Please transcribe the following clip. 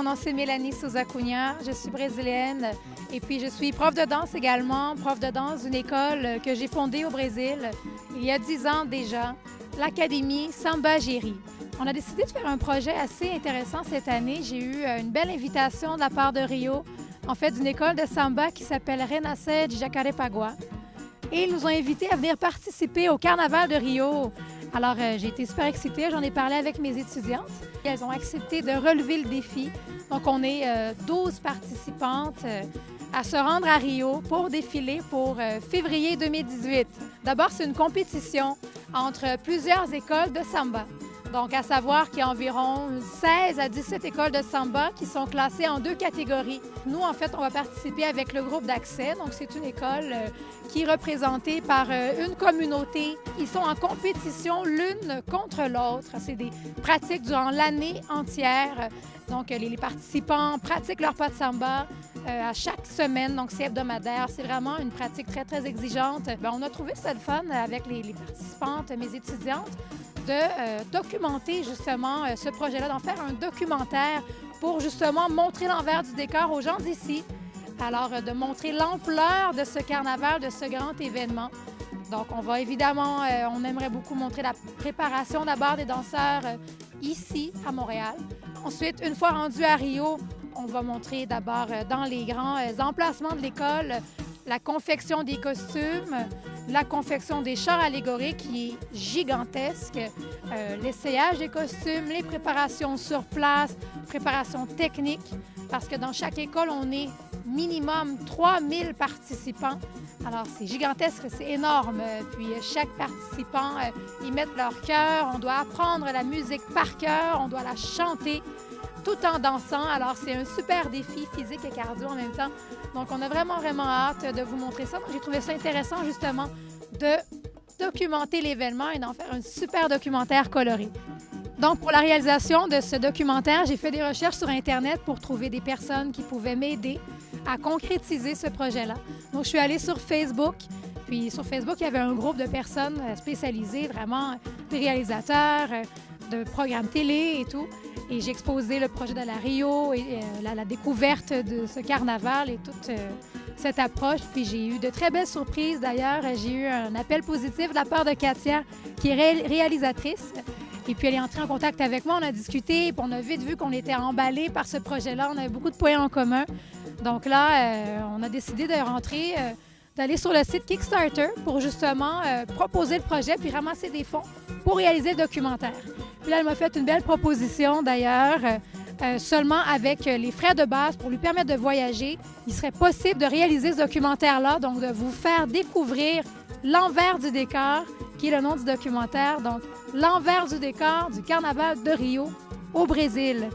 mon nom c'est Mélanie Souza Cunha, je suis brésilienne et puis je suis prof de danse également, prof de danse d'une école que j'ai fondée au Brésil il y a 10 ans déjà, l'Académie Samba Géry. On a décidé de faire un projet assez intéressant cette année. J'ai eu une belle invitation de la part de Rio, en fait d'une école de samba qui s'appelle Renascer de Jacarepaguá. Et ils nous ont invités à venir participer au Carnaval de Rio. Alors, j'ai été super excitée, j'en ai parlé avec mes étudiantes. Elles ont accepté de relever le défi. Donc, on est 12 participantes à se rendre à Rio pour défiler pour février 2018. D'abord, c'est une compétition entre plusieurs écoles de samba. Donc, à savoir qu'il y a environ 16 à 17 écoles de samba qui sont classées en 2 catégories. Nous, en fait, on va participer avec le groupe d'accès. Donc, c'est une école qui est représentée par une communauté. Ils sont en compétition l'une contre l'autre. C'est des pratiques durant l'année entière. Donc, les participants pratiquent leur pas de samba à chaque semaine. Donc, c'est hebdomadaire. C'est vraiment une pratique très, très exigeante. Bien, on a trouvé ça le fun avec les participantes, mes étudiantes, de documenter justement ce projet-là, d'en faire un documentaire pour justement montrer l'envers du décor aux gens d'ici. Alors, de montrer l'ampleur de ce carnaval, de ce grand événement. Donc, on va évidemment, on aimerait beaucoup montrer la préparation d'abord des danseurs ici, à Montréal. Ensuite, une fois rendu à Rio, on va montrer d'abord dans les grands emplacements de l'école la confection des costumes, la confection des chars allégoriques qui est gigantesque, l'essayage des costumes, les préparations sur place, préparations techniques, parce que dans chaque école, on est minimum 3000 participants. Alors, c'est gigantesque, c'est énorme. Puis, chaque participant, ils mettent leur cœur. On doit apprendre la musique par cœur, on doit la chanter tout en dansant. Alors, c'est un super défi physique et cardio en même temps. Donc, on a vraiment, vraiment hâte de vous montrer ça. Donc, j'ai trouvé ça intéressant, justement, de documenter l'événement et d'en faire un super documentaire coloré. Donc, pour la réalisation de ce documentaire, j'ai fait des recherches sur Internet pour trouver des personnes qui pouvaient m'aider à concrétiser ce projet-là. Donc, je suis allée sur Facebook. Puis, sur Facebook, il y avait un groupe de personnes spécialisées, vraiment des réalisateurs, de programmes télé et tout. Et j'ai exposé le projet de la Rio et la découverte de ce carnaval et toute cette approche. Puis j'ai eu de très belles surprises. D'ailleurs, j'ai eu un appel positif de la part de Katia, qui est réalisatrice. Et puis elle est entrée en contact avec moi, on a discuté, puis on a vite vu qu'on était emballés par ce projet-là. On avait beaucoup de points en commun. Donc là, on a décidé de rentrer, d'aller sur le site Kickstarter pour justement proposer le projet puis ramasser des fonds pour réaliser le documentaire. Puis là, elle m'a fait une belle proposition d'ailleurs, seulement avec les frais de base pour lui permettre de voyager. Il serait possible de réaliser ce documentaire-là, donc de vous faire découvrir l'envers du décor, qui est le nom du documentaire. Donc, l'envers du décor du Carnaval de Rio au Brésil.